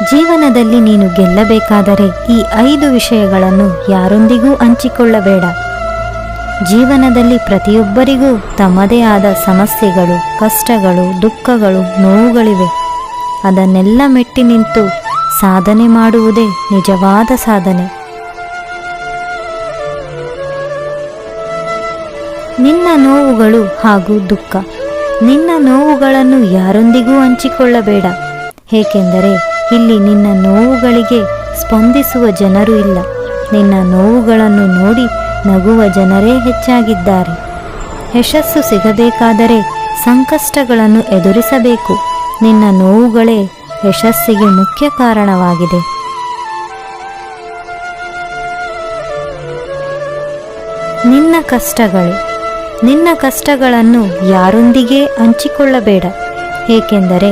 ಜೀವನದಲ್ಲಿ ನೀನು ಗೆಲ್ಲಬೇಕಾದರೆ ಈ 5 ವಿಷಯಗಳನ್ನು ಯಾರೊಂದಿಗೂ ಹಂಚಿಕೊಳ್ಳಬೇಡ. ಜೀವನದಲ್ಲಿ ಪ್ರತಿಯೊಬ್ಬರಿಗೂ ತಮ್ಮದೇ ಆದ ಸಮಸ್ಯೆಗಳು, ಕಷ್ಟಗಳು, ದುಃಖಗಳು, ನೋವುಗಳಿವೆ. ಅದನ್ನೆಲ್ಲ ಮೆಟ್ಟಿ ನಿಂತು ಸಾಧನೆ ಮಾಡುವುದೇ ನಿಜವಾದ ಸಾಧನೆ. ನಿನ್ನ ನೋವುಗಳು ಹಾಗೂ ದುಃಖ, ನಿನ್ನ ನೋವುಗಳನ್ನು ಯಾರೊಂದಿಗೂ ಹಂಚಿಕೊಳ್ಳಬೇಡ. ಏಕೆಂದರೆ ಇಲ್ಲಿ ನಿನ್ನ ನೋವುಗಳಿಗೆ ಸ್ಪಂದಿಸುವ ಜನರು ಇಲ್ಲ. ನಿನ್ನ ನೋವುಗಳನ್ನು ನೋಡಿ ನಗುವ ಜನರೇ ಹೆಚ್ಚಾಗಿದ್ದಾರೆ. ಯಶಸ್ಸು ಸಿಗಬೇಕಾದರೆ ಸಂಕಷ್ಟಗಳನ್ನು ಎದುರಿಸಬೇಕು. ನಿನ್ನ ನೋವುಗಳೇ ಯಶಸ್ಸಿಗೆ ಮುಖ್ಯ ಕಾರಣವಾಗಿದೆ. ನಿನ್ನ ಕಷ್ಟಗಳನ್ನು ಯಾರೊಂದಿಗೆ ಹಂಚಿಕೊಳ್ಳಬೇಡ. ಏಕೆಂದರೆ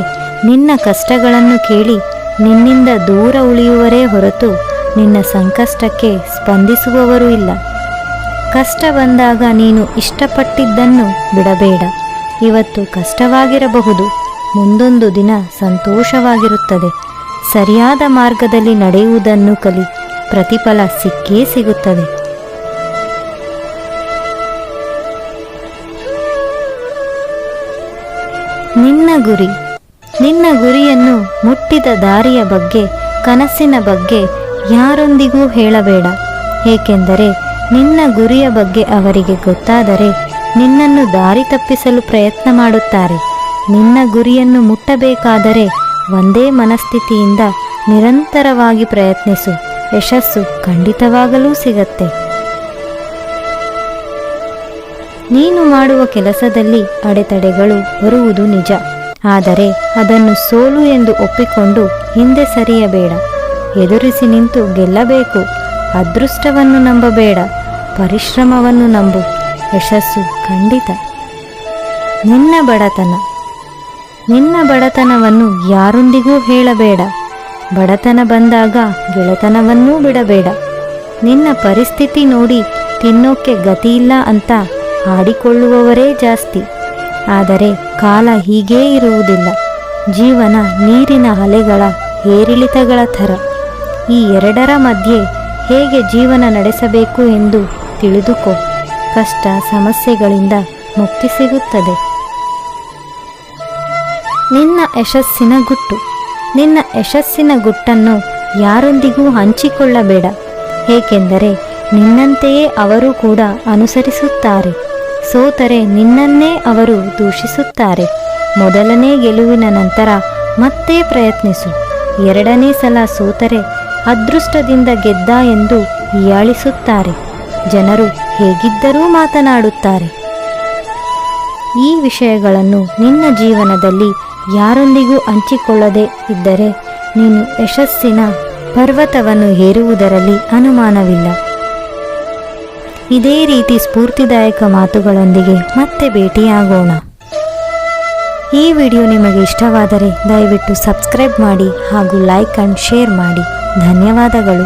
ನಿನ್ನ ಕಷ್ಟಗಳನ್ನು ಕೇಳಿ ನಿನ್ನಿಂದ ದೂರ ಉಳಿಯುವರೇ ಹೊರತು ನಿನ್ನ ಸಂಕಷ್ಟಕ್ಕೆ ಸ್ಪಂದಿಸುವವರು ಇಲ್ಲ. ಕಷ್ಟ ಬಂದಾಗ ನೀನು ಇಷ್ಟಪಟ್ಟಿದ್ದನ್ನು ಬಿಡಬೇಡ. ಇವತ್ತು ಕಷ್ಟವಾಗಿರಬಹುದು, ಮುಂದೊಂದು ದಿನ ಸಂತೋಷವಾಗಿರುತ್ತದೆ. ಸರಿಯಾದ ಮಾರ್ಗದಲ್ಲಿ ನಡೆಯುವುದನ್ನು ಕಲಿ, ಪ್ರತಿಫಲ ಸಿಕ್ಕೇ ಸಿಗುತ್ತದೆ. ನಿನ್ನ ಗುರಿಯನ್ನು ಮುಟ್ಟಿದ ದಾರಿಯ ಬಗ್ಗೆ, ಕನಸಿನ ಬಗ್ಗೆ ಯಾರೊಂದಿಗೂ ಹೇಳಬೇಡ. ಏಕೆಂದರೆ ನಿನ್ನ ಗುರಿಯ ಬಗ್ಗೆ ಅವರಿಗೆ ಗೊತ್ತಾದರೆ ನಿನ್ನನ್ನು ದಾರಿ ತಪ್ಪಿಸಲು ಪ್ರಯತ್ನ ಮಾಡುತ್ತಾರೆ. ನಿನ್ನ ಗುರಿಯನ್ನು ಮುಟ್ಟಬೇಕಾದರೆ ಒಂದೇ ಮನಸ್ಥಿತಿಯಿಂದ ನಿರಂತರವಾಗಿ ಪ್ರಯತ್ನಿಸು. ಯಶಸ್ಸು ಖಂಡಿತವಾಗಲೂ ಸಿಗತ್ತೆ. ನೀನು ಮಾಡುವ ಕೆಲಸದಲ್ಲಿ ಅಡೆತಡೆಗಳು ಬರುವುದು ನಿಜ. ಆದರೆ ಅದನ್ನು ಸೋಲು ಎಂದು ಒಪ್ಪಿಕೊಂಡು ಹಿಂದೆ ಸರಿಯಬೇಡ. ಎದುರಿಸಿ ನಿಂತು ಗೆಲ್ಲಬೇಕು. ಅದೃಷ್ಟವನ್ನು ನಂಬಬೇಡ, ಪರಿಶ್ರಮವನ್ನು ನಂಬು. ಯಶಸ್ಸು ಖಂಡಿತ. ನಿನ್ನ ಬಡತನವನ್ನು ಯಾರೊಂದಿಗೂ ಹೇಳಬೇಡ. ಬಡತನ ಬಂದಾಗ ಗೆಳೆತನವನ್ನೂ ಬಿಡಬೇಡ. ನಿನ್ನ ಪರಿಸ್ಥಿತಿ ನೋಡಿ ತಿನ್ನೋಕ್ಕೆ ಗತಿಯಿಲ್ಲ ಅಂತ ಆಡಿಕೊಳ್ಳುವವರೇ ಜಾಸ್ತಿ. ಆದರೆ ಕಾಲ ಹೀಗೇ ಇರುವುದಿಲ್ಲ. ಜೀವನ ನೀರಿನ ಅಲೆಗಳ ಏರಿಳಿತಗಳ ಥರ. ಈ ಎರಡರ ಮಧ್ಯೆ ಹೇಗೆ ಜೀವನ ನಡೆಸಬೇಕು ಎಂದು ತಿಳಿದುಕೋ. ಕಷ್ಟ ಸಮಸ್ಯೆಗಳಿಂದ ಮುಕ್ತಿ ಸಿಗುತ್ತದೆ. ನಿನ್ನ ಯಶಸ್ಸಿನ ಗುಟ್ಟನ್ನು ಯಾರೊಂದಿಗೂ ಹಂಚಿಕೊಳ್ಳಬೇಡ. ಏಕೆಂದರೆ ನಿನ್ನಂತೆಯೇ ಅವರು ಕೂಡ ಅನುಸರಿಸುತ್ತಾರೆ. ಸೋತರೆ ನಿನ್ನನ್ನೇ ಅವರು ದೂಷಿಸುತ್ತಾರೆ. ಮೊದಲನೇ ಗೆಲುವಿನ ನಂತರ ಮತ್ತೆ ಪ್ರಯತ್ನಿಸು. ಎರಡನೇ ಸಲ ಸೋತರೆ ಅದೃಷ್ಟದಿಂದ ಗೆದ್ದ ಎಂದು ಹೀಯಾಳಿಸುತ್ತಾರೆ. ಜನರು ಹೇಗಿದ್ದರೂ ಮಾತನಾಡುತ್ತಾರೆ. ಈ ವಿಷಯಗಳನ್ನು ನಿನ್ನ ಜೀವನದಲ್ಲಿ ಯಾರೊಂದಿಗೂ ಹಂಚಿಕೊಳ್ಳದೆ ಇದ್ದರೆ ನೀನು ಯಶಸ್ಸಿನ ಪರ್ವತವನ್ನು ಏರುವುದರಲ್ಲಿ ಅನುಮಾನವಿಲ್ಲ. ಇದೇ ರೀತಿ ಸ್ಫೂರ್ತಿದಾಯಕ ಮಾತುಗಳೊಂದಿಗೆ ಮತ್ತೆ ಭೇಟಿಯಾಗೋಣ. ಈ ವಿಡಿಯೋ ನಿಮಗೆ ಇಷ್ಟವಾದರೆ ದಯವಿಟ್ಟು ಸಬ್ಸ್ಕ್ರೈಬ್ ಮಾಡಿ ಹಾಗೂ ಲೈಕ್ ಅಂಡ್ ಶೇರ್ ಮಾಡಿ. ಧನ್ಯವಾದಗಳು.